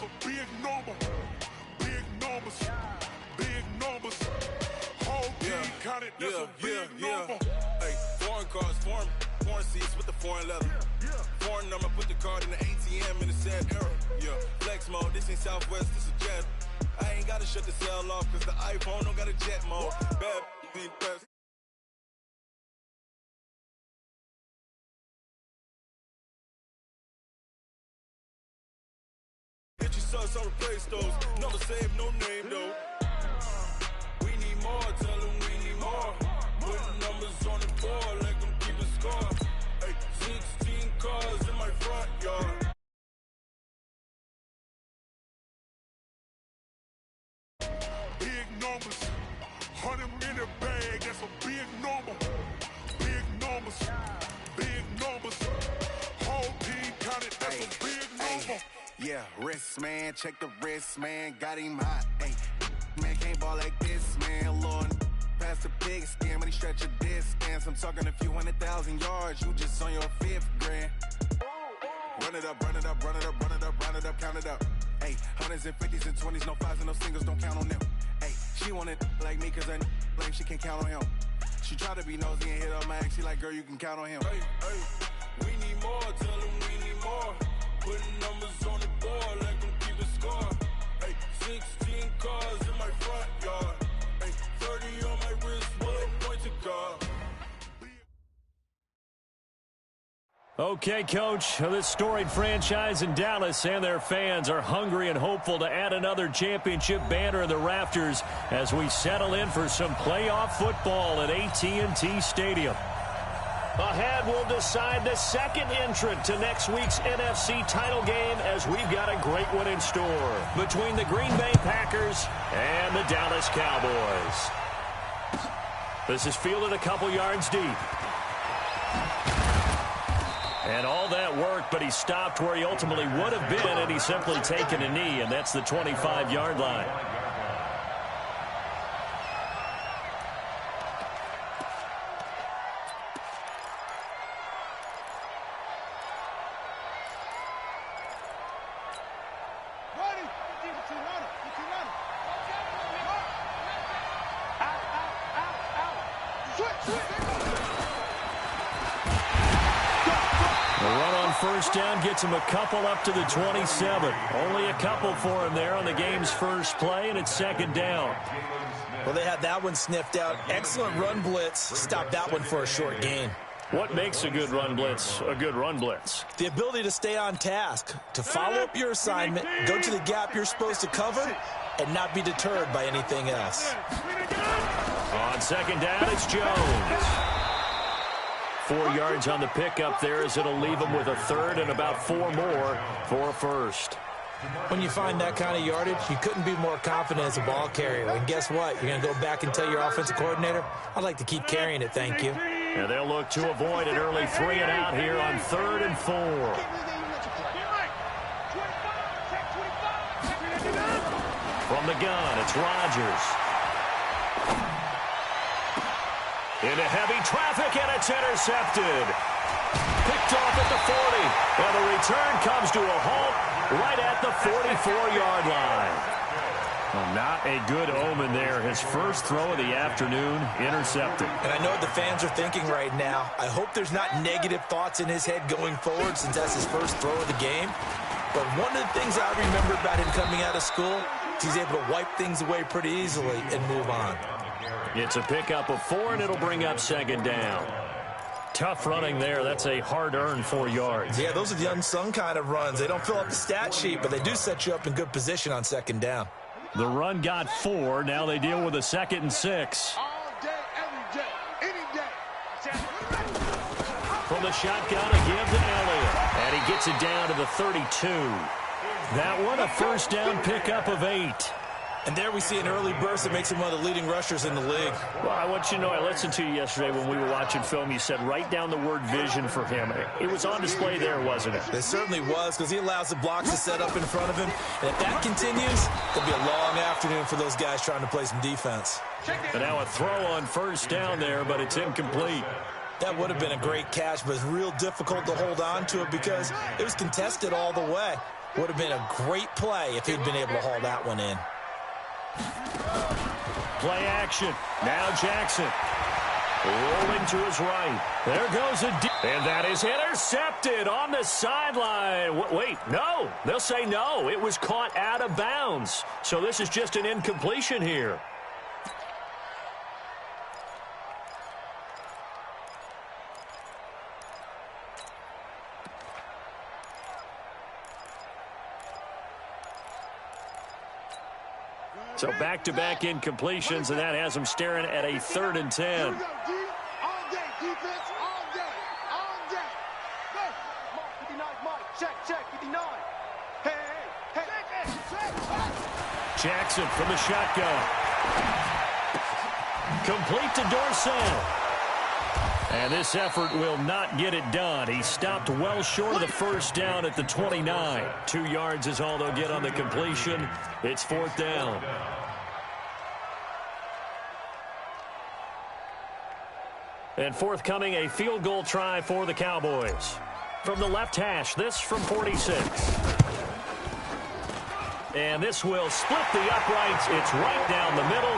a big number. Big numbers. Big numbers. Whole team counted, that's a big number. Hey, foreign cars, foreign seats with the foreign leather. Foreign number, put the card in the ATM in the sad era. Yeah, flex mode, this ain't Southwest, this is jet. I ain't gotta shut the cell off, cause the iPhone don't got a jet mode. Bad, be best. Get your sons on replace those. Never save no name though. We need more, tell them we need more. Putting numbers on the board, let them keep a score. Hey, 16 cars in my front yard. Big numbers. 100 in the bag, that's a big number. Big numbers. Big numbers. Whole team counted, that's a big number. Yeah, wrist man, check the wrist man, got him hot. Hey, man can't ball like this, man. Lord, past the big scam, but he stretch a distance. I'm talking a few 100,000 yards, you just on your 5th grand. Run it up, run it up, run it up, run it up, run it up, count it up. Hey, 100s and 50s and 20s, no 5s and no singles, don't count on them. Hey, she want it like me, cause I like she can count on him. She try to be nosy and hit up my ex, she like, girl, you can count on him. Hey, we need more, tell them we need more. Putting numbers on the board, let them keep a score. Hey, 16 cars in my front yard. Hey, 30 on my wrist, one point to guard. Okay, Coach, this storied franchise in Dallas and their fans are hungry and hopeful to add another championship banner in the rafters as we settle in for some playoff football at AT&T Stadium. Ahead, we'll decide the second entrant to next week's NFC title game as we've got a great one in store between the Green Bay Packers and the Dallas Cowboys. This is fielded a couple yards deep. And all that work, but he stopped where he ultimately would have been, and he's simply taken a knee, and that's the 25-yard line. First down gets him a couple up to the 27. Only a couple for him there on the game's first play, and it's second down. Well, they had that one sniffed out. Excellent run blitz. Stopped that one for a short gain. What makes a good run blitz a good run blitz? The ability to stay on task, to follow up your assignment, go to the gap you're supposed to cover, and not be deterred by anything else. On second down, it's Jones. 4 yards on the pickup there as it'll leave him with a third and about 4 more for a first. When you find that kind of yardage, you couldn't be more confident as a ball carrier. And guess what? You're going to go back and tell your offensive coordinator, I'd like to keep carrying it, thank you. And they'll look to avoid an early 3 and out here on 3rd and 4. From the gun, it's Rodgers. Into heavy traffic, and it's intercepted. Picked off at the 40, and the return comes to a halt right at the 44-yard line. Well, not a good omen there. His first throw of the afternoon, intercepted. And I know what the fans are thinking right now. I hope there's not negative thoughts in his head going forward since that's his first throw of the game. But one of the things I remember about him coming out of school is he's able to wipe things away pretty easily and move on. It's a pickup of 4, and it'll bring up second down. Tough running there. That's a hard-earned 4 yards. Yeah, those are the unsung kind of runs. They don't fill up the stat sheet, but they do set you up in good position on second down. The run got 4. Now they deal with a 2nd and 6. All day, every day, any day. From the shotgun, a give to Elliott. And he gets it down to the 32. That one, a first down pickup of 8. And there we see an early burst that makes him one of the leading rushers in the league. Well, I want you to know, I listened to you yesterday when we were watching film. You said write down the word vision for him. It was on display there, wasn't it? It certainly was, because he allows the blocks to set up in front of him. And if that continues, it'll be a long afternoon for those guys trying to play some defense. And now a throw on first down there, but it's incomplete. That would have been a great catch, but it's real difficult to hold on to it because it was contested all the way. Would have been a great play if he'd been able to haul that one in. Play action. Now Jackson. Rolling to his right. There goes a deep. And that is intercepted on the sideline. Wait, no. They'll say no. It was caught out of bounds. So this is just an incompletion here. So back-to-back incompletions, and that has them staring at a 3rd and 10. Jackson from the shotgun. Complete to Dorsett. And this effort will not get it done. He stopped well short of the first down at the 29. 2 yards is all they'll get on the completion. It's 4th down. And forthcoming, a field goal try for the Cowboys. From the left hash, this from 46. And this will split the uprights. It's right down the middle.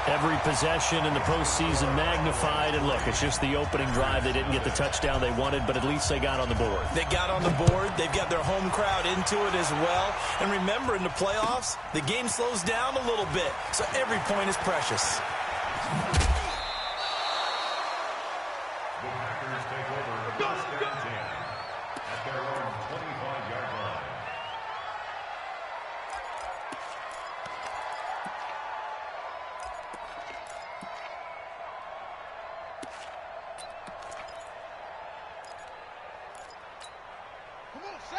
Every possession in the postseason magnified. And look, it's just the opening drive. They didn't get the touchdown they wanted, but at least they got on the board. They got on the board. They've got their home crowd into it as well. And remember, in the playoffs, the game slows down a little bit. So every point is precious.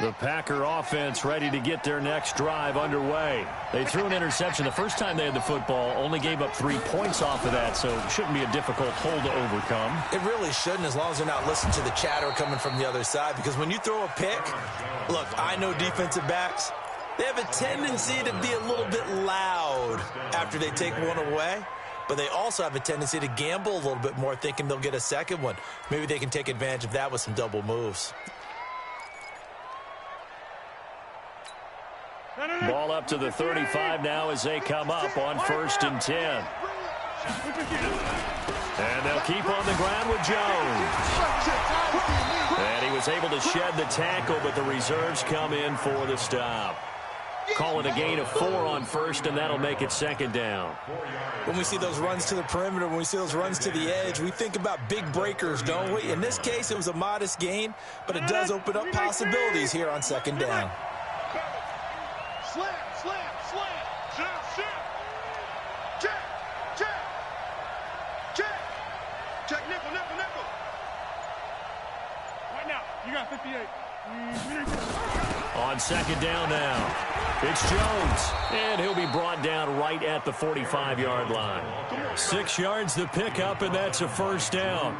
The Packer offense ready to get their next drive underway. They threw an interception the first time they had the football, only gave up 3 points off of that, so it shouldn't be a difficult hole to overcome. It really shouldn't, as long as they're not listening to the chatter coming from the other side, because when you throw a pick, look, I know defensive backs, they have a tendency to be a little bit loud after they take one away, but they also have a tendency to gamble a little bit more, thinking they'll get a second one. Maybe they can take advantage of that with some double moves. Ball up to the 35 now as they come up on 1st and 10. And they'll keep on the ground with Jones. And he was able to shed the tackle, but the reserves come in for the stop. Call it a gain of 4 on 1st, and that'll make it 2nd down. When we see those runs to the perimeter, when we see those runs to the edge, we think about big breakers, don't we? In this case, it was a modest gain, but it does open up possibilities here on 2nd down. Slam, slam, slam, jump, shot. Check, check, check. Check, nickel, nickel, nickel. Right now, you got 58. On 2nd down now, it's Jones, and he'll be brought down right at the 45-yard line. 6 yards the pickup, and that's a 1st down.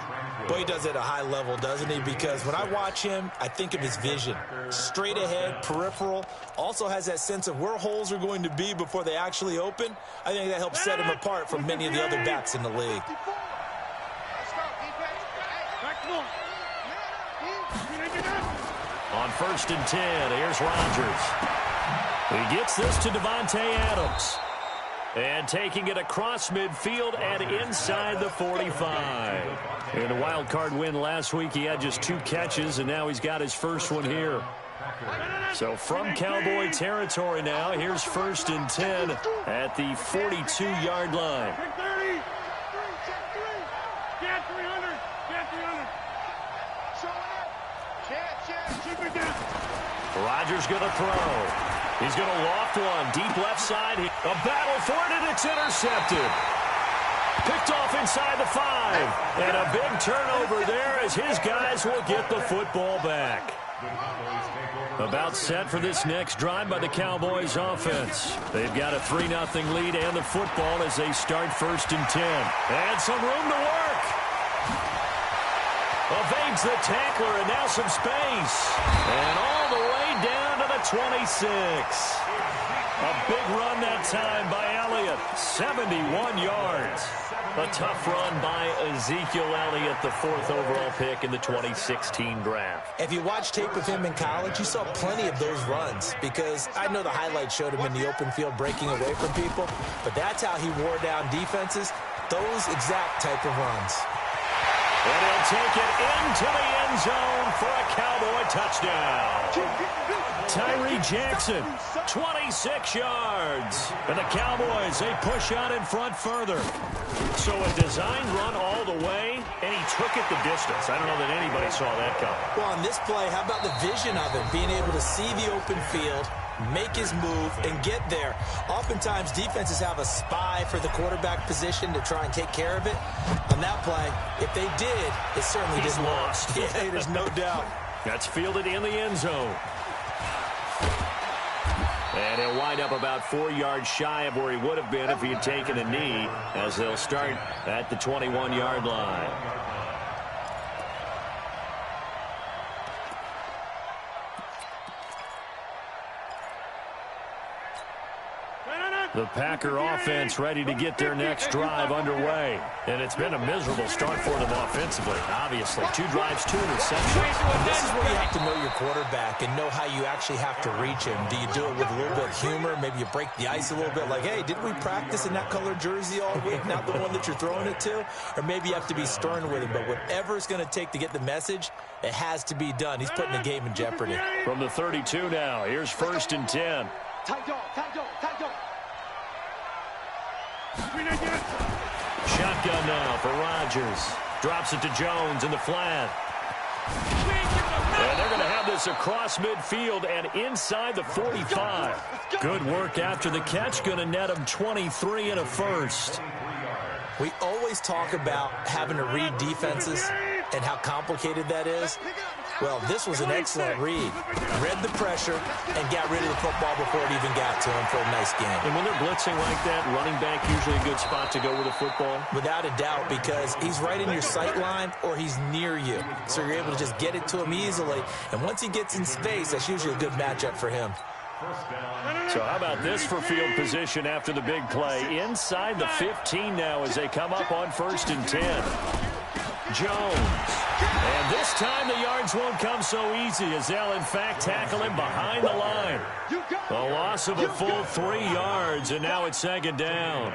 Boy, he does it at a high level, doesn't he? Because when I watch him, I think of his vision. Straight ahead, peripheral. Also has that sense of where holes are going to be before they actually open. I think that helps set him apart from many of the other backs in the league. On 1st and 10, here's Rodgers. He gets this to Devontae Adams. And taking it across midfield and inside the 45. In a wild card win last week, he had just 2 catches, and now he's got his first one here. So from Cowboy territory now, here's 1st and 10 at the 42-yard line. Rodgers going to throw. He's going to loft one. Deep left side. A battle for it, and it's intercepted. Picked off inside the 5. And a big turnover there as his guys will get the football back. About set for this next drive by the Cowboys offense. They've got a 3-0 lead and the football as they start 1st and 10. And some room to work. Evades the tackler, and now some space. And all the way down to the 26. A big run that time by Elliott. 71 yards. A tough run by Ezekiel Elliott, the 4th overall pick in the 2016 draft. If you watch tape of him in college, you saw plenty of those runs because I know the highlights showed him in the open field breaking away from people, but that's how he wore down defenses, those exact type of runs. And he'll take it into the end zone for a Cowboy touchdown. Tyree Jackson, 26 yards. And the Cowboys, they push out in front further. So a designed run all the way, and he took it the distance. I don't know that anybody saw that coming. Well, on this play, how about the vision of him, being able to see the open field, make his move, and get there. Oftentimes, defenses have a spy for the quarterback position to try and take care of it. On that play, if they did, it certainly didn't lost. Yeah, there's no doubt. That's fielded in the end zone. And he'll wind up about 4 yards shy of where he would have been if he had taken a knee, as they'll start at the 21-yard line. The Packer offense ready to get their next drive underway. And it's been a miserable start for them offensively, obviously. 2 drives, 2 interceptions. This is where you have to know your quarterback and know how you actually have to reach him. Do you do it with a little bit of humor? Maybe you break the ice a little bit, like, hey, didn't we practice in that colored jersey all week, not the one that you're throwing it to? Or maybe you have to be stern with him. But whatever it's going to take to get the message, it has to be done. He's putting the game in jeopardy. From the 32 now, here's 1st and 10. Shotgun now for Rodgers. Drops it to Jones in the flat. And they're going to have this across midfield and inside the 45. Good work after the catch. Going to net him 23 and a first. We always talk about having to read defenses and how complicated that is. Well, this was an excellent read. Read the pressure and got rid of the football before it even got to him for a nice game. And when they're blitzing like that, running back usually a good spot to go with a football? Without a doubt, because he's right in your sight line or he's near you. So you're able to just get it to him easily. And once he gets in space, that's usually a good matchup for him. So how about this for field position after the big play? Inside the 15 now as they come up on 1st and 10. Jones. And this time the yards won't come so easy as they'll, in fact, tackle him behind the line. A loss of a full 3 yards, and now it's 2nd down.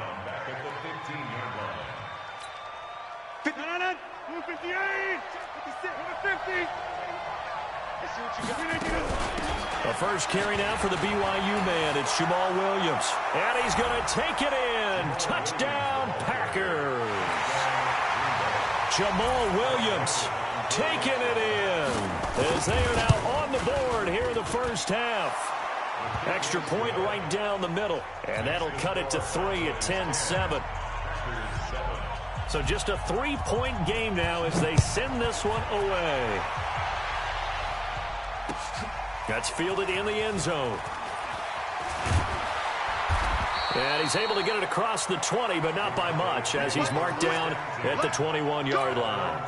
The first carry now for the BYU man. It's Jamal Williams. And he's going to take it in. Touchdown, Packers. Jamal Williams taking it in as they are now on the board here in the first half. Extra point right down the middle, and that'll cut it to 3 at 10-7. So just a 3-point game now as they send this one away. That's fielded in the end zone. And he's able to get it across the 20, but not by much, as he's marked down at the 21-yard line.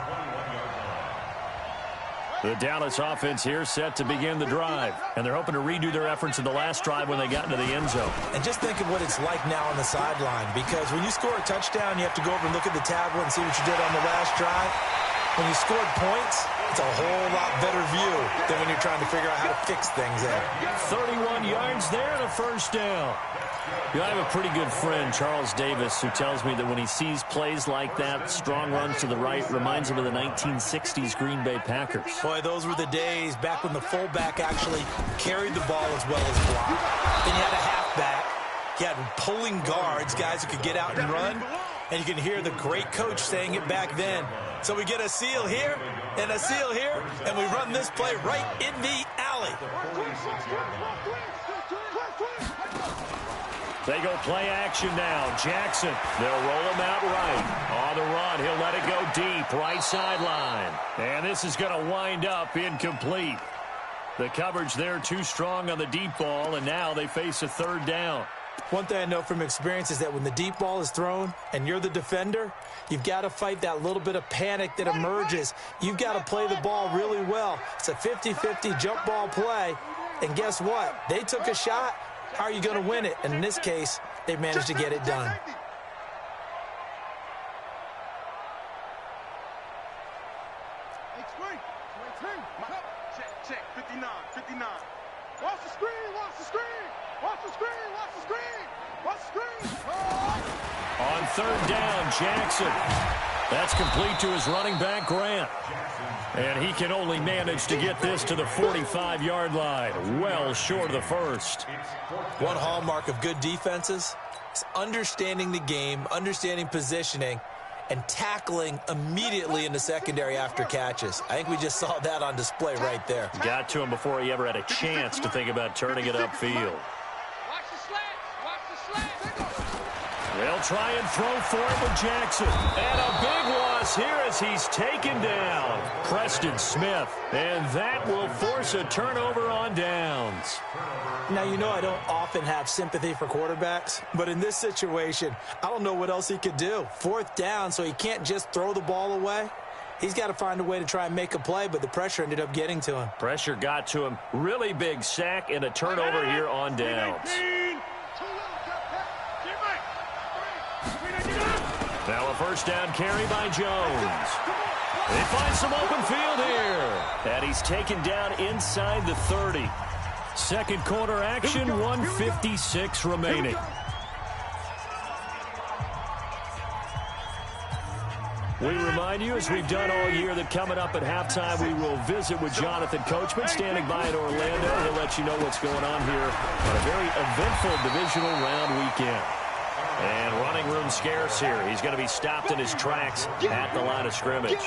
The Dallas offense here set to begin the drive, and they're hoping to redo their efforts in the last drive when they got into the end zone. And just think of what it's like now on the sideline, because when you score a touchdown, you have to go over and look at the tablet and see what you did on the last drive. When you scored points, it's a whole lot better view than when you're trying to figure out how to fix things there. 31 yards there and a first down. You know, I have a pretty good friend, Charles Davis, who tells me that when he sees plays like that, strong runs to the right, reminds him of the 1960s Green Bay Packers. Boy, those were the days back when the fullback actually carried the ball as well as blocked. Then you had a halfback. You had pulling guards, guys who could get out and run. And you can hear the great coach saying it back then. So we get a seal here and a seal here, and we run this play right in the alley. They go play action now. Jackson, they'll roll him out right. On the run, he'll let it go deep, right sideline. And this is going to wind up incomplete. The coverage there too strong on the deep ball, and now they face a 3rd down. One thing I know from experience is that when the deep ball is thrown and you're the defender, you've got to fight that little bit of panic that emerges. You've got to play the ball really well. It's a 50-50 jump ball play. And guess what? They took a shot. how are you going to win it? And in this case, they've managed to get it done. Check, 59, 59. Watch the screen, watch the screen, watch the screen, watch the screen, watch the screen. On third down, Jackson. That's complete to his running back, Grant. And he can only manage to get this to the 45-yard line, well short of the first. One hallmark of good defenses is understanding the game, understanding positioning, and tackling immediately in the secondary after catches. I think we just saw that on display right there. Got to him before he ever had a chance to think about turning it upfield. Watch the slants, watch the slants. They'll try and throw for it with Jackson. And a big loss here as he's taken down. Preston Smith. And that will force a turnover on downs. Now, you know I don't often have sympathy for quarterbacks, but in this situation, I don't know what else he could do. Fourth down, so he can't just throw the ball away. He's got to find a way to try and make a play, but the pressure ended up getting to him. Pressure got to him. Really big sack and a turnover here on downs. Now a first down carry by Jones. They find some open field here. And he's taken down inside the 30. Second quarter action, 1:56 remaining. We remind you, as we've done all year, that coming up at halftime, we will visit with Jonathan Coachman, standing by in Orlando. He'll let you know what's going on here on a very eventful divisional round weekend. And running room scarce here. He's going to be stopped in his tracks at the line of scrimmage.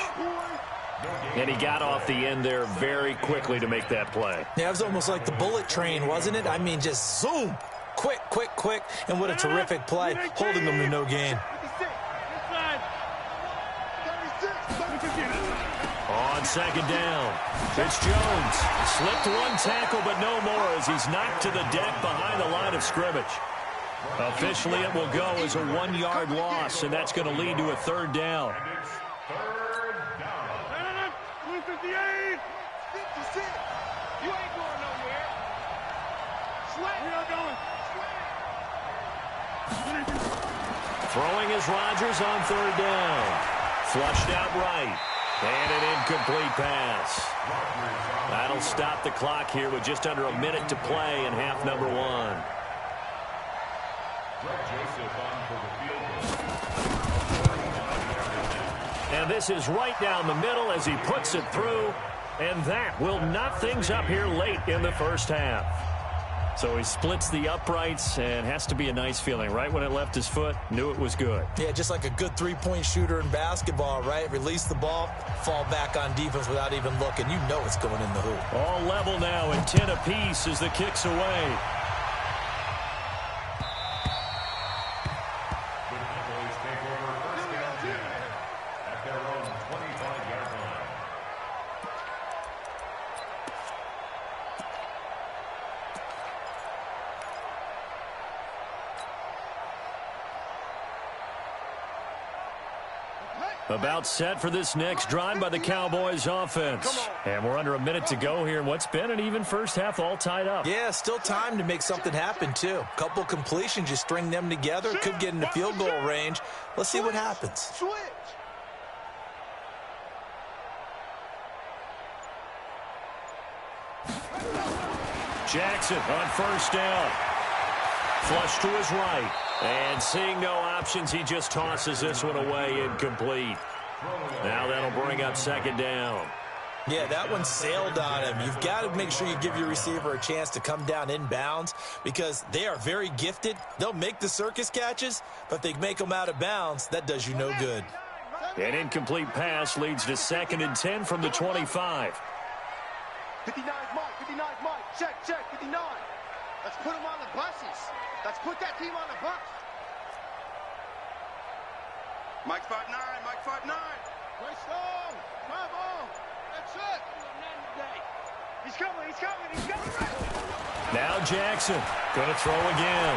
And he got off the end there very quickly to make that play. Yeah, it was almost like the bullet train, wasn't it? I mean, just zoom. Quick, quick, quick. And what a terrific play, holding them to no gain. On second down, it's Jones. Slipped one tackle, but no more as he's knocked to the deck behind the line of scrimmage. Officially, it will go as a 1-yard loss, and that's going to lead to a third down. 158, 56. You ain't going nowhere. Sweat. We are going. Throwing is Rodgers on third down. Flushed out right. And an incomplete pass. That'll stop the clock here with just under a minute to play in half number one. And this is right down the middle as he puts it through. And that will knock things up here late in the first half. So he splits the uprights, and has to be a nice feeling. Right when it left his foot, knew it was good. Yeah, just like a good three-point shooter in basketball, right? Release the ball, fall back on defense without even looking. You know it's going in the hoop. All level now, and 10 apiece as the kick's away. About set for this next drive by the Cowboys offense. And we're under a minute to go here in what's been an even first half, all tied up. Yeah, still time to make something happen, too. Couple completions, you string them together, could get into field goal range. Let's see what happens. Jackson on first down. Flush to his right. And seeing no options, he just tosses this one away, incomplete. Now that'll bring up second down. Yeah, that one sailed on him. You've got to make sure you give your receiver a chance to come down inbounds because they are very gifted. They'll make the circus catches, but if they make them out of bounds, that does you no good. An incomplete pass leads to 2nd and 10 from the 25. 59's Mike, 59's Mike. Check, 59. Let's put him on the buses. Let's put that team on the bus. Mike 5'9", Mike 5'9". Way strong. Come on. That's it. He's coming, he's coming, he's coming. Right. Now Jackson going to throw again.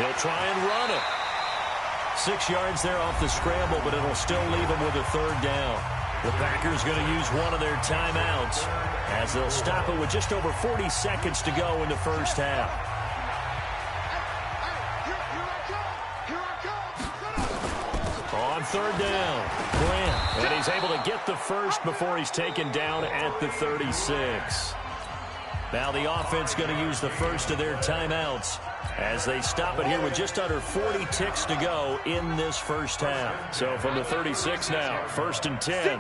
He'll try and run it. 6 yards there off the scramble, but it'll still leave him with a third down. The Packers going to use one of their timeouts as they'll stop it with just over 40 seconds to go in the first half. third down. Grant, and he's able to get the first before he's taken down at the 36. Now the offense going to use the first of their timeouts as they stop it here with just under 40 ticks to go in this first half. So from the 36 now, 1st and 10.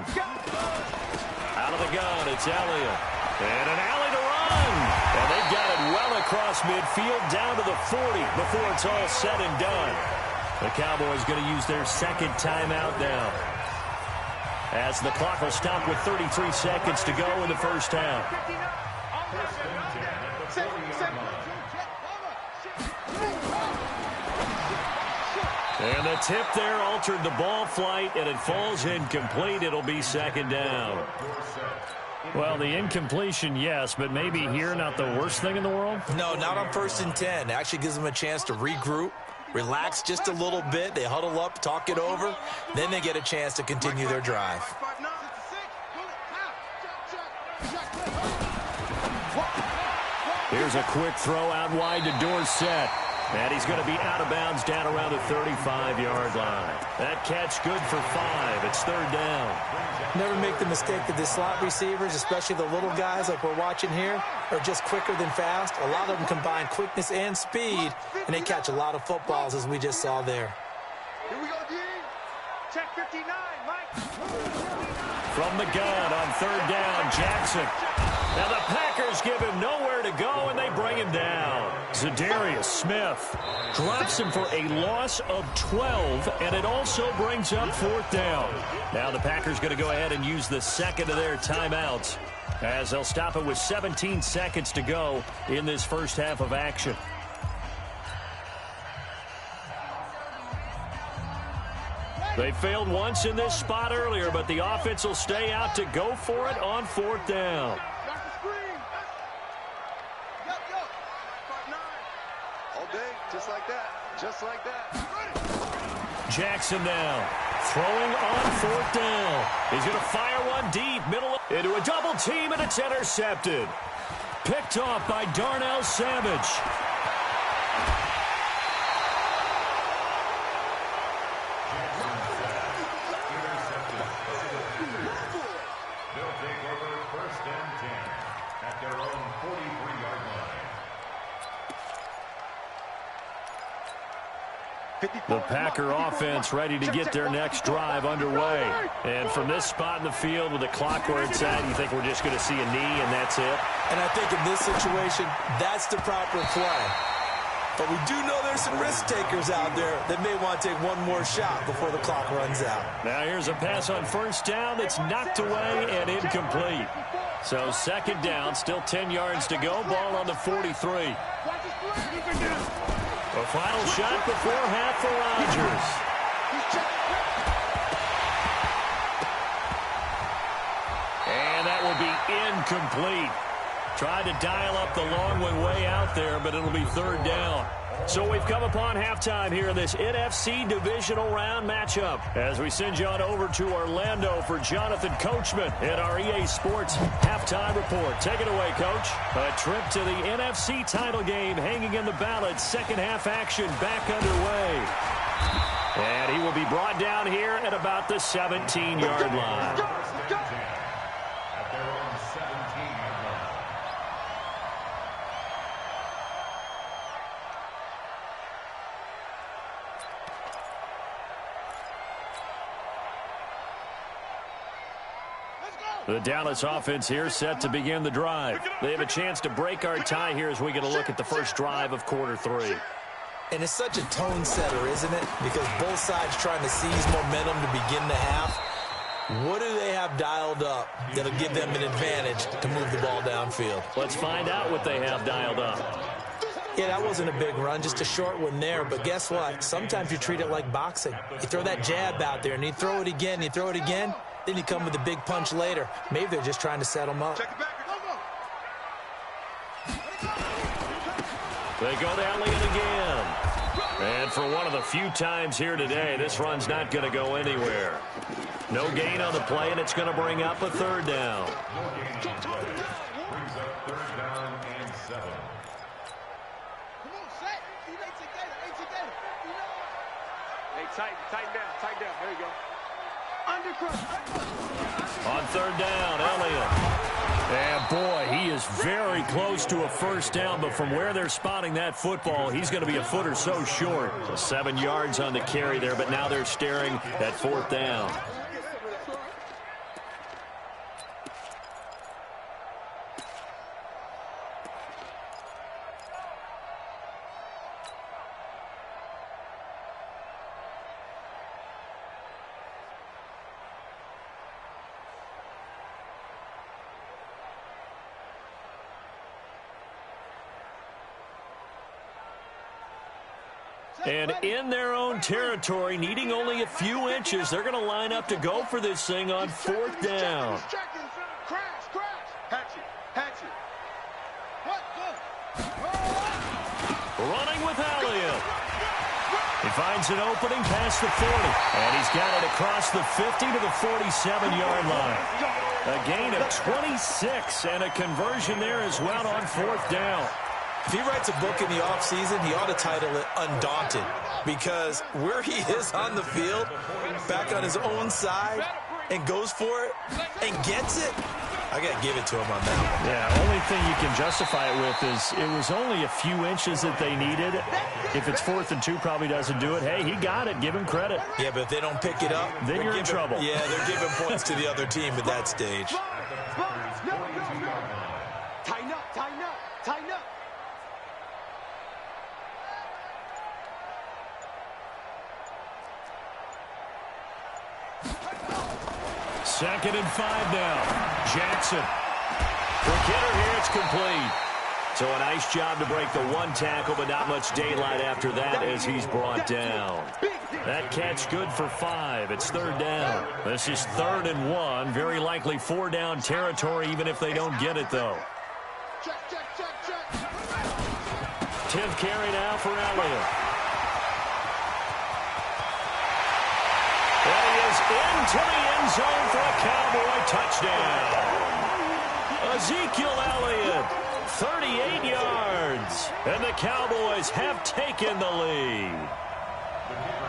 Out of the gun, it's Elliott. And an alley to run. And they've got it well across midfield down to the 40 before it's all said and done. The Cowboys going to use their second timeout now, as the clock will stop with 33 seconds to go in the first half. And the tip there altered the ball flight, and it falls incomplete. It'll be second down. Well, the incompletion, yes, but maybe here not the worst thing in the world? No, not on 1st and 10. It actually gives them a chance to regroup, relax just a little bit. They huddle up, talk it over. Then they get a chance to continue their drive. Here's a quick throw out wide to Dorsett. And he's going to be out of bounds down around the 35-yard line. That catch good for 5. It's third down. Never make the mistake that the slot receivers, especially the little guys like we're watching here, are just quicker than fast. A lot of them combine quickness and speed, and they catch a lot of footballs, as we just saw there. Here we go, D. Check 59, Mike. From the gun on third down, Jackson. Now the Packers give him nowhere to go, and they bring him down. Zadarius Smith drops him for a loss of 12, and it also brings up fourth down. Now the Packers going to go ahead and use the second of their timeouts, as they'll stop it with 17 seconds to go in this first half of action. They failed once in this spot earlier, but the offense will stay out to go for it on fourth down. Just like that. Just like that. Jackson now throwing on fourth down. He's going to fire one deep, middle into a double team, and it's intercepted. Picked off by Darnell Savage. They'll take over 1st and 10 at their own 43-yard line. The Packer offense ready to get their next drive underway. And from this spot in the field with the clock where it's at, you think we're just going to see a knee and that's it? And I think in this situation, that's the proper play. But we do know there's some risk takers out there that may want to take one more shot before the clock runs out. Now here's a pass on first down that's knocked away and incomplete. So second down, still 10 yards to go. Ball on the 43. A final shot before half for Rodgers. And that will be incomplete. Tried to dial up the long way out there, but it'll be third down. So we've come upon halftime here in this NFC Divisional Round matchup, as we send you on over to Orlando for Jonathan Coachman in our EA Sports Halftime Report. Take it away, Coach. A trip to the NFC title game hanging in the balance. Second half action back underway. And he will be brought down here at about the 17-yard line. At their own 17-yard line. The Dallas offense here set to begin the drive. They have a chance to break our tie here as we get a look at the first drive of quarter 3. And it's such a tone setter, isn't it? Because both sides trying to seize momentum to begin the half. What do they have dialed up that'll give them an advantage to move the ball downfield? Let's find out what they have dialed up. Yeah, that wasn't a big run, just a short one there. But guess what? Sometimes you treat it like boxing. You throw that jab out there, and you throw it again, you throw it again. Then you come with a big punch later. Maybe they're just trying to set them up. They go to Elliott again. And for one of the few times here today, this run's not going to go anywhere. No gain on the play, and it's going to bring up a third down. Brings up 3rd down and 7. Hey, tighten down. There you go. On third down, Elliott. And boy, he is very close to a first down, but from where they're spotting that football, he's going to be a foot or so short. So 7 yards on the carry there, but now they're staring at fourth down. And in their own territory, needing only a few inches, they're going to line up to go for this thing on fourth down. Running with Elliott. He finds an opening past the 40, and he's got it across the 50 to the 47-yard line. A gain of 26 and a conversion there as well on fourth down. If he writes a book in the offseason, he ought to title it Undaunted, because where he is on the field, back on his own side, and goes for it, and gets it, I got to give it to him on that one. Yeah, only thing you can justify it with is it was only a few inches that they needed. If it's 4th and 2, probably doesn't do it. Hey, he got it. Give him credit. Yeah, but if they don't pick it up, then you're in trouble. Yeah, they're giving points to the other team at that stage. Tighten up. Second and 5 now. Jackson. For Kidder here, it's complete. So a nice job to break the one tackle, but not much daylight after that as he's brought down. That catch good for 5. It's third down. This is 3rd and 1. Very likely 4-down territory, even if they don't get it, though. 10th carry now for Elliott. And he is into the end zone for a Cowboy touchdown. Ezekiel Elliott, 38 yards. And the Cowboys have taken the lead.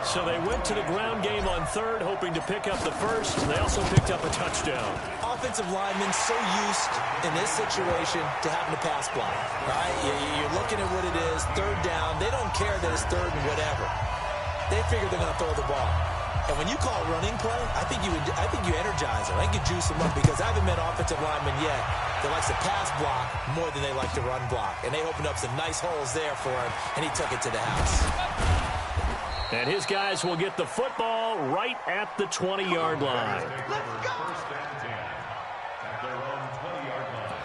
So they went to the ground game on 3rd, hoping to pick up the first. They also picked up a touchdown. Offensive linemen so used in this situation to having to pass block. Right? You're looking at what it is, 3rd down. They don't care that it's 3rd and whatever. They figure they're going to throw the ball. And when you call running play, I think you energize them. I think you juice them up, because I haven't met offensive linemen yet that likes to pass block more than they like to run block. And they opened up some nice holes there for him, and he took it to the house. And his guys will get the football right at the 20-yard line. Let's go! First and 10 at their own 20-yard line.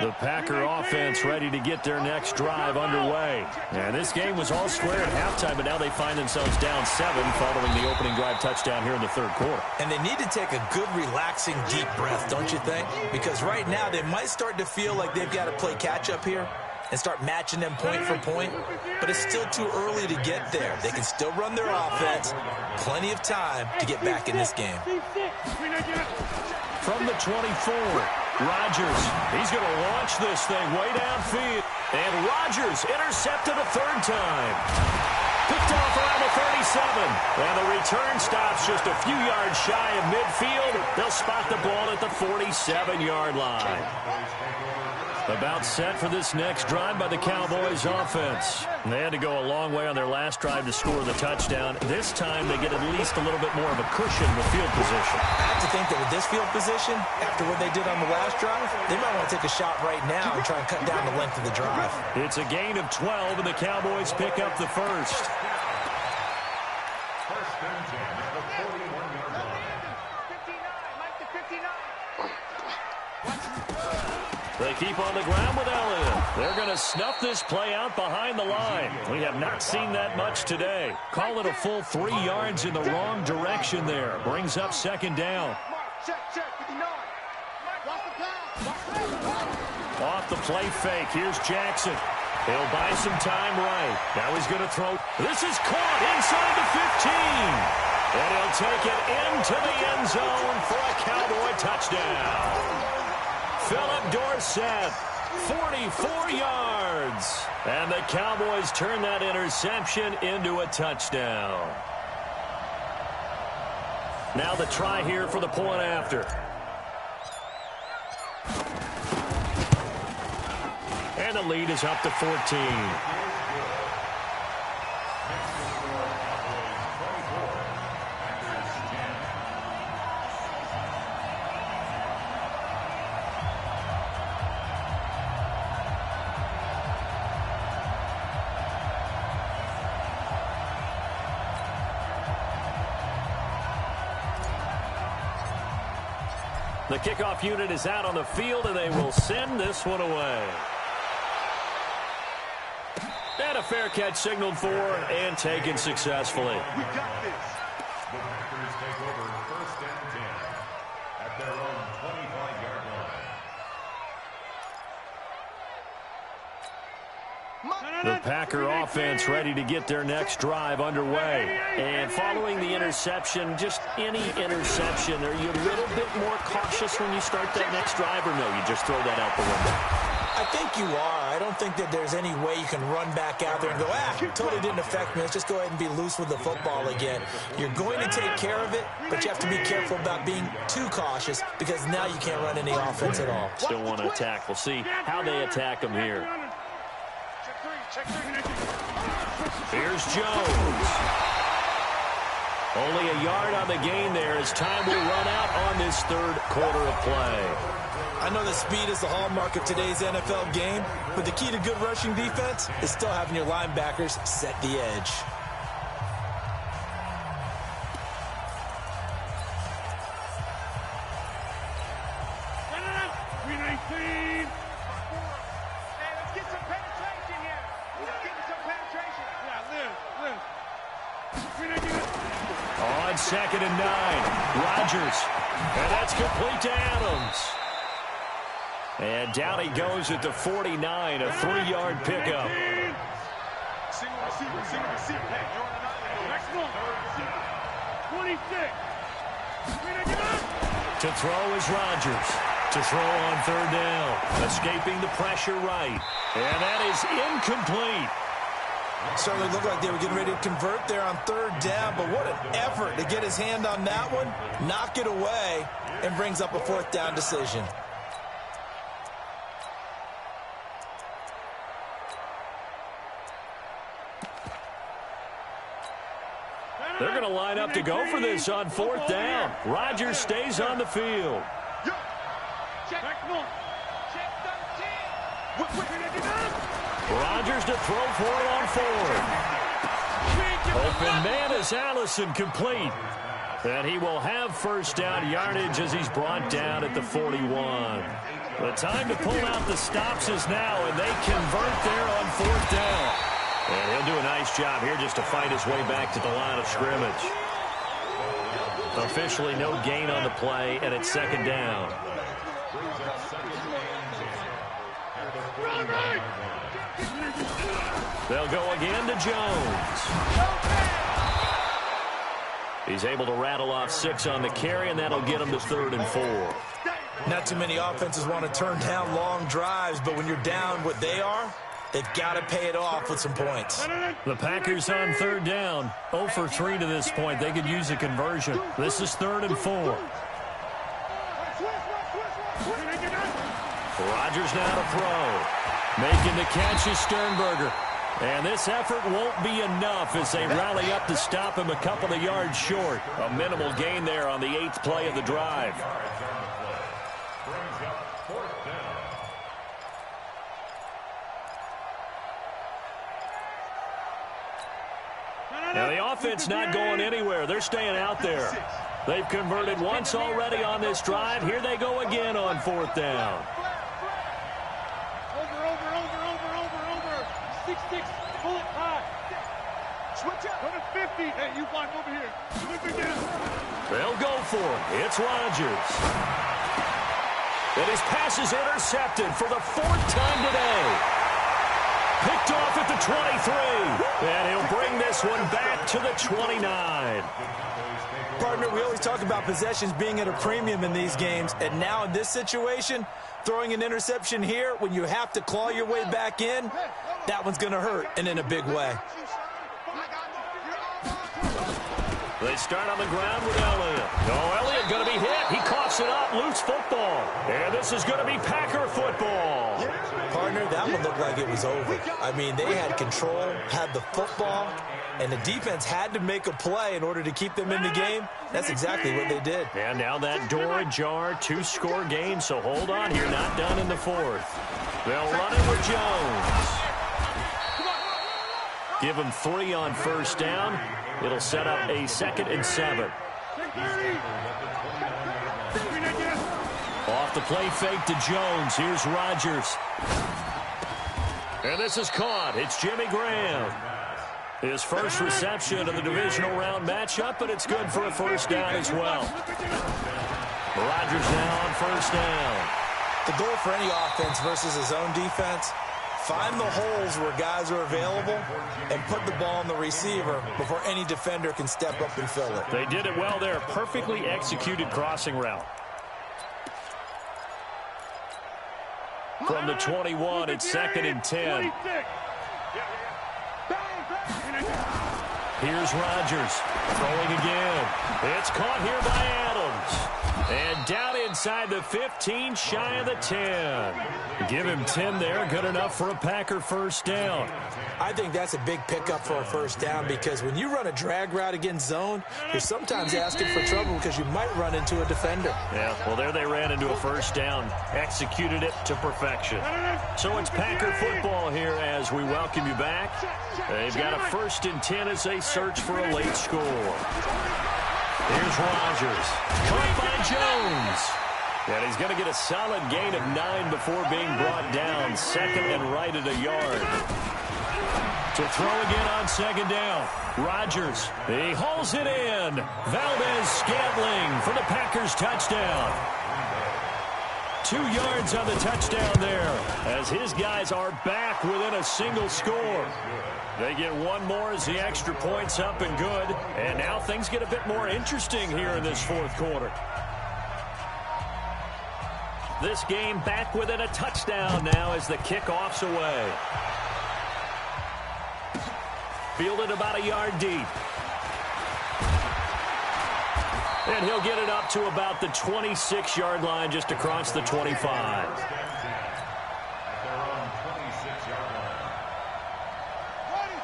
The Packer offense ready to get their next drive underway. And this game was all square at halftime, but now they find themselves down 7 following the opening drive touchdown here in the 3rd quarter. And they need to take a good, relaxing, deep breath, don't you think? Because right now they might start to feel like they've got to play catch-up here and start matching them point for point. But it's still too early to get there. They can still run their offense. Plenty of time to get back in this game. From the 24, Rodgers. He's going to launch this thing way downfield. And Rodgers intercepted a 3rd time. Picked off around the 37. And the return stops just a few yards shy of midfield. They'll spot the ball at the 47-yard line. About set for this next drive by the Cowboys offense. They had to go a long way on their last drive to score the touchdown. This time they get at least a little bit more of a cushion with field position. I have to think that with this field position, after what they did on the last drive, they might want to take a shot right now and try and cut down the length of the drive. It's a gain of 12, and the Cowboys pick up the first. First and 10 at the 41-yard line. 59, Mike to 59. They keep on the ground with Elliott. They're going to snuff this play out behind the line. We have not seen that much today. Call it a full 3 yards in the wrong direction there. Brings up 2nd down. Check, 59. Watch the pass. Off the play fake. Here's Jackson. He'll buy some time right. Now he's going to throw. This is caught inside the 15. And he'll take it into the end zone for a Cowboy touchdown. Philip Dorsett 44 yards. And the Cowboys turn that interception into a touchdown. Now the try here for the point after. And the lead is up to 14. The kickoff unit is out on the field, and they will send this one away. And a fair catch signaled for and taken successfully. We got this. The Packers take over 1st and 10 at their own 25-yard line. The Packer offense ready to get their next drive underway. And following the interception, just any interception, are you a little bit more cautious when you start that next drive, or no, you just throw that out the window? I think you are. I don't think that there's any way you can run back out there and go, totally didn't affect me. Let's just go ahead and be loose with the football again. You're going to take care of it, but you have to be careful about being too cautious because now you can't run any offense at all. Still want to attack. We'll see how they attack them here. Here's Jones. Only a yard on the gain there as time will run out on this third quarter of play. I know that speed is the hallmark of today's NFL game, but the key to good rushing defense is still having your linebackers set the edge. On 2nd and 9, Rodgers. And that's complete to Adams. And down he goes at the 49, a 3-yard pickup. Single receiver. Hey, you're on an next one. 26. To throw is Rodgers. To throw on 3rd down. Escaping the pressure right. And that is incomplete. Certainly looked like they were getting ready to convert there on 3rd down, but what an effort to get his hand on that one, knock it away, and brings up a 4th down decision. They're going to line up to go for this on 4th down. Rodgers stays on the field. Rodgers to throw for it on 4th. Open man is Allison, complete. And he will have 1st down yardage as he's brought down at the 41. The time to pull out the stops is now, and they convert there on 4th down. And he'll do a nice job here just to fight his way back to the line of scrimmage. Officially no gain on the play, and it's 2nd down. They'll go again to Jones. He's able to rattle off 6 on the carry, and that'll get him to 3rd and 4. Not too many offenses want to turn down long drives, but when you're down what they are, they've got to pay it off with some points. The Packers on 3rd down. 0 for 3 to this point. They could use a conversion. This is 3rd and 4. Rodgers now to throw. Making the catch is Sternberger. And this effort won't be enough as they rally up to stop him a couple of yards short. A minimal gain there on the 8th play of the drive. Now the offense not going anywhere. They're staying out there. They've converted once already on this drive. Here they go again on 4th down. Over. 6-6, pull it high. Switch up. Go to 50. Hey, you block over here. They'll go for it. It's Rodgers. And his pass is intercepted for the 4th time today. Picked off at the 23. And he'll bring this one back to the 29. Partner, we always talk about possessions being at a premium in these games, and now in this situation, throwing an interception here when you have to claw your way back in, that one's going to hurt, and in a big way. They start on the ground with Elliott. Oh, Elliott going to be hit. He coughs it up. Loose football. And this is going to be Packer football. Partner, that one looked like it was over. I mean, they had control, had the football, and the defense had to make a play in order to keep them in the game. That's exactly what they did. And now that door ajar, 2-score game, so hold on here. Not done in the fourth. They'll run it with Jones. Give him 3 on first down. It'll set up a 2nd and 7. Off the play fake to Jones. Here's Rodgers. And this is caught. It's Jimmy Graham. His first reception of the divisional round matchup, but it's good for a first down as well. Rodgers now on first down. The goal for any offense versus his own defense, find the holes where guys are available and put the ball on the receiver before any defender can step up and fill it. They did it well there. Perfectly executed crossing route. From the 21, it's 2nd and 10. Here's Rodgers throwing again. It's caught here by Adams. And down inside the 15, shy of the 10. Give him 10 there. Good enough for a Packer first down. I think that's a big pickup for a first down because when you run a drag route against zone, you're sometimes asking for trouble because you might run into a defender. Yeah, well, there they ran into a first down. Executed it to perfection. So it's Packer football here as we welcome you back. They've got a 1st and 10 as they search for a late score. Here's Rodgers. Caught by Jones. And he's going to get a solid gain of 9 before being brought down. 2nd and right at a yard. To throw again on 2nd down. Rodgers. He hauls it in. Valdez-Scantling for the Packers touchdown. 2 yards on the touchdown there as his guys are back within a single score. They get 1 more as the extra point's up and good. And now things get a bit more interesting here in this 4th quarter. This game back within a touchdown now as the kickoff's away. Fielded about a yard deep. And he'll get it up to about the 26-yard line just across the 25.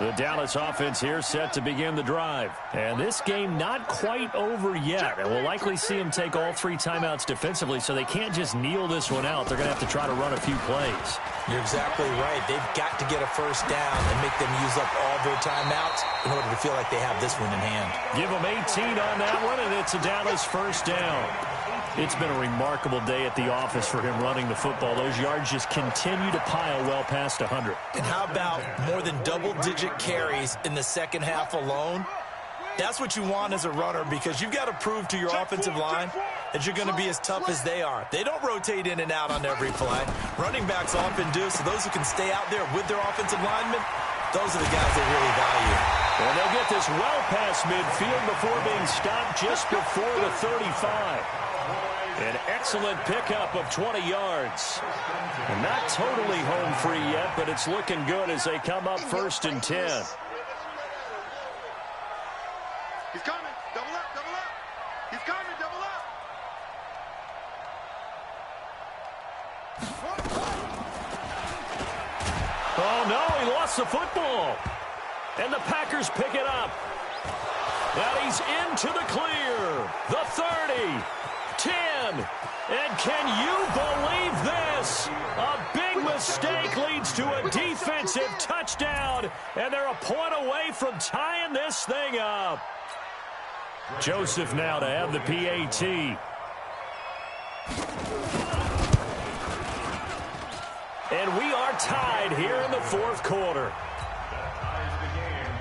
The Dallas offense here set to begin the drive. And this game not quite over yet. And we'll likely see them take all 3 timeouts defensively, so they can't just kneel this one out. They're going to have to try to run a few plays. You're exactly right. They've got to get a first down and make them use up all their timeouts in order to feel like they have this one in hand. Give them 18 on that one, and it's a Dallas first down. It's been a remarkable day at the office for him running the football. Those yards just continue to pile well past 100. And how about more than double-digit carries in the second half alone? That's what you want as a runner because you've got to prove to your offensive line that you're going to be as tough as they are. They don't rotate in and out on every play. Running backs often do, so those who can stay out there with their offensive linemen, those are the guys they really value. And they'll get this well past midfield before being stopped just before the 35. An excellent pickup of 20 yards. And not totally home free yet, but it's looking good as they come up 1st and 10. He's coming. Double up, double up. He's coming, double up. Oh, no, he lost the football. And the Packers pick it up. And he's into the clear. The 30. 10. And can you believe this? A big mistake leads to a defensive touchdown. And they're a point away from tying this thing up. Joseph now to have the PAT. And we are tied here in the 4th quarter. That ties the game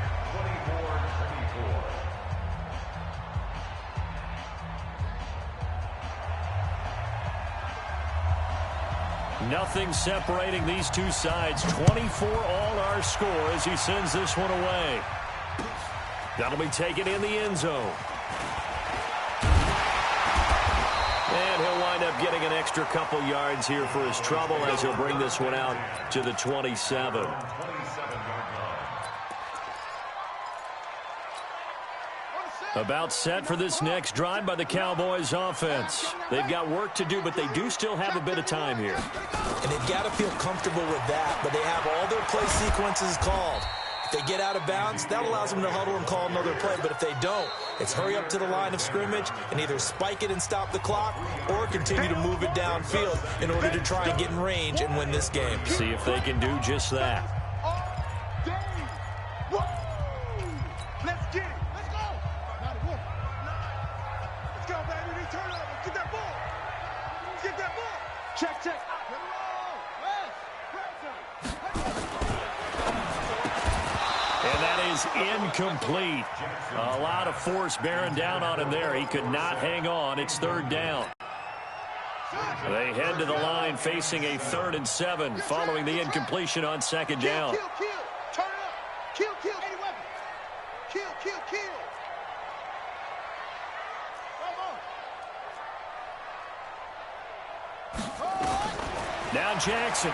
24-24. Nothing separating these two sides. 24 all our score as he sends this one away. That'll be taken in the end zone. wind up getting an extra couple yards here for his trouble as he'll bring this one out to the 27. About set for this next drive by the Cowboys offense. They've got work to do, but they do still have a bit of time here. And they've got to feel comfortable with that, but they have all their play sequences called. If they get out of bounds, that allows them to huddle and call another play, but if they don't, it's hurry up to the line of scrimmage and either spike it and stop the clock or continue to move it downfield in order to try and get in range and win this game. See if they can do just that. Let's get it. Let's go. Let's go, baby. Return over. Get that ball. Get that ball. Check. And that is incomplete. A lot of force bearing down on him there. He could not hang on. It's third down. They head to the line facing a 3rd and 7 following the incompletion on second down. Kill. Turn it up. Kill. Any weapon. Kill. Now Jackson.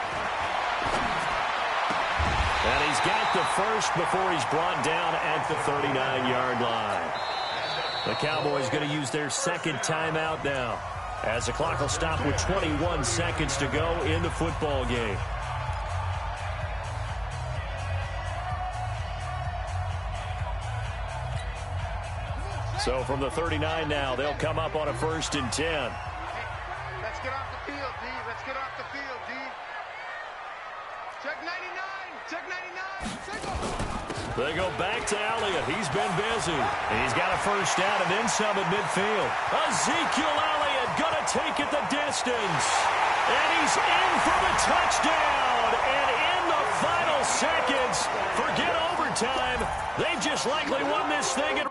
And he's got the first before he's brought down at the 39-yard line. The Cowboys going to use their second timeout now, as the clock will stop with 21 seconds to go in the football game. So from the 39 now, they'll come up on a 1st and 10. Let's get off the field, D. Let's get off the field, D. Check 99. They go back to Elliott. He's been busy. He's got a first down and then some at midfield. Ezekiel Elliott going to take it the distance. And he's in for the touchdown. And in the final seconds, forget overtime. They've just likely won this thing.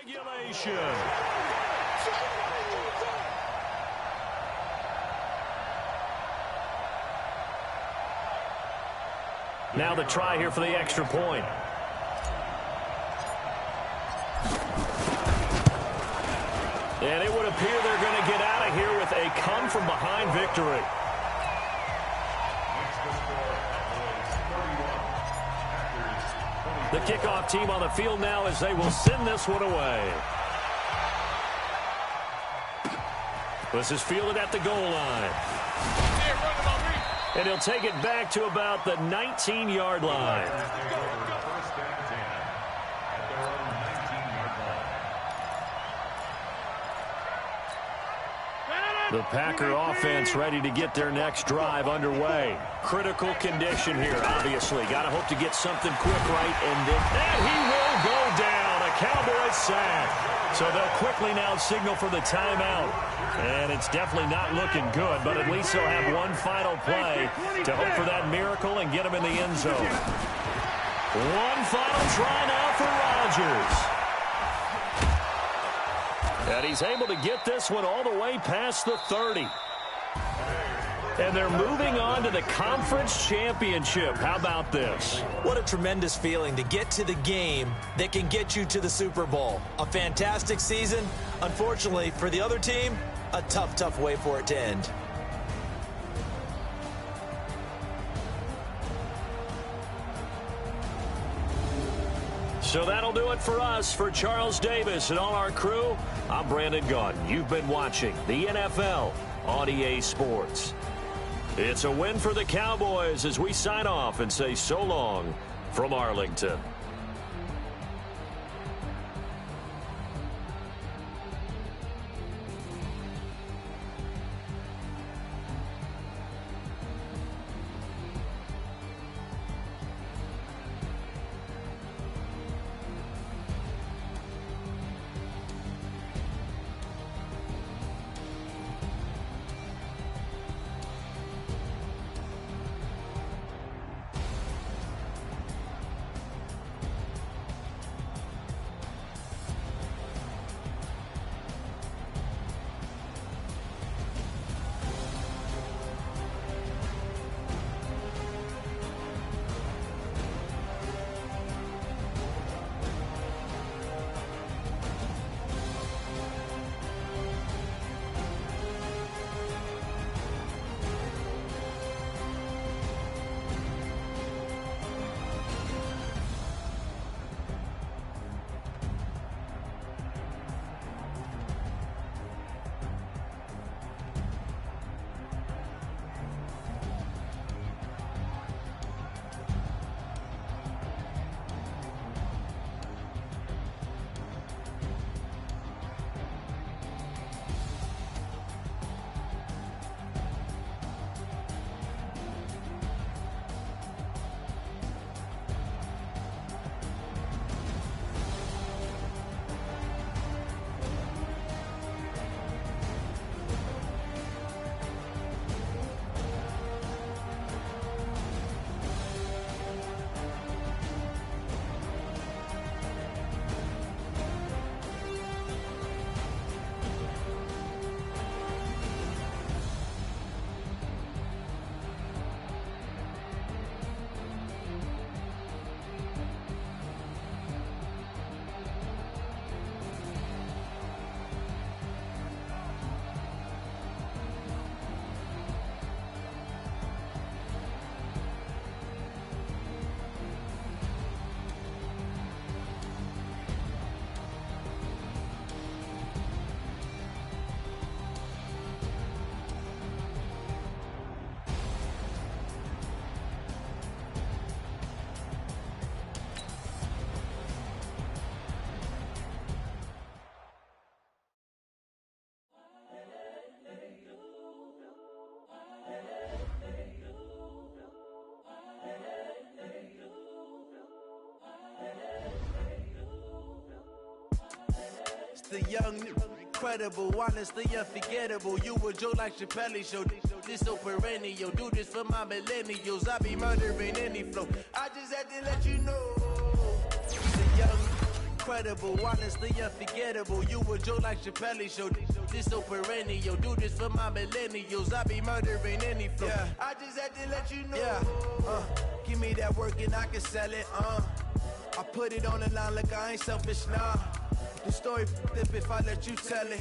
Regulation. Now the try here for the extra point. And it would appear they're going to get out of here with a come-from-behind victory. The kickoff team on the field now as they will send this one away. This is fielded at the goal line. And he'll take it back to about the 19-yard line. The Packer offense ready to get their next drive underway. Critical condition here, obviously. Got to hope to get something quick right, and he will go down. A Cowboys sack. So they'll quickly now signal for the timeout. And it's definitely not looking good, but at least they'll have one final play to hope for that miracle and get him in the end zone. One final try now for Rodgers. And he's able to get this one all the way past the 30. And they're moving on to the conference championship. How about this? What a tremendous feeling to get to the game that can get you to the Super Bowl. A fantastic season. Unfortunately, for the other team, a tough way for it to end. So that'll do it for us. For Charles Davis and all our crew, I'm Brandon Gaudin. You've been watching the NFL on EA Sports. It's a win for the Cowboys as we sign off and say so long from Arlington. The young, incredible, honestly unforgettable. You a Joe like Chappelle show. This so perennial. Do this for my millennials. I be murdering any flow. I just had to let you know. The young, incredible, honestly unforgettable. You a Joe like Chappelle show. This so perennial. Do this for my millennials. I be murdering any flow. Yeah. I just had to let you know. Yeah. Give me that work and I can sell it. I put it on the line like I ain't selfish, nah. The story flip if I let you tell it.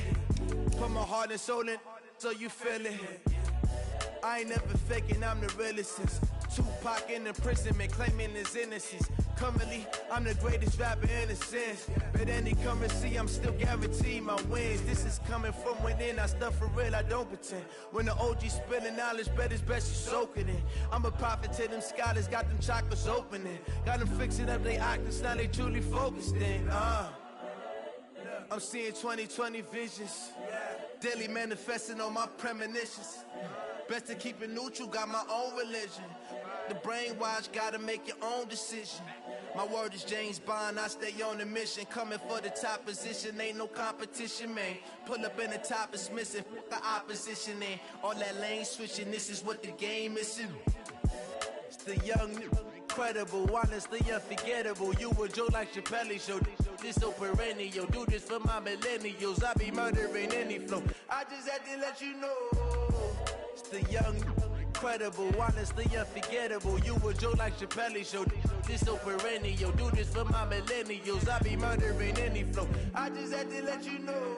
Put my heart and soul in so you feel it. I ain't never faking, I'm the realest since Tupac in imprisonment, claiming his innocence. Currently, I'm the greatest rapper in a sense. But any currency, I'm still guaranteed my wins. This is coming from within, I stuff for real, I don't pretend. When the OG spilling knowledge, bet it's best you soak it in. I'm a prophet to them scholars, got them chakras opening. Got them fixing up they octaves, now they truly focused in. I'm seeing 2020 visions. Daily manifesting on my premonitions. Best to keep it neutral, got my own religion. The brainwash, gotta make your own decision. My word is James Bond, I stay on the mission. Coming for the top position, ain't no competition, man. Pull up in the top is missing, the opposition in. All that lane switching, this is what the game is in. It's the young, incredible, honestly unforgettable. You a Joe like Chappelle show. This so perennial. Do this for my millennials. I be murdering any flow. I just had to let you know. It's the young, incredible, honestly unforgettable. You a Joe like Chappelle show. This so perennial. Do this for my millennials. I be murdering any flow. I just had to let you know.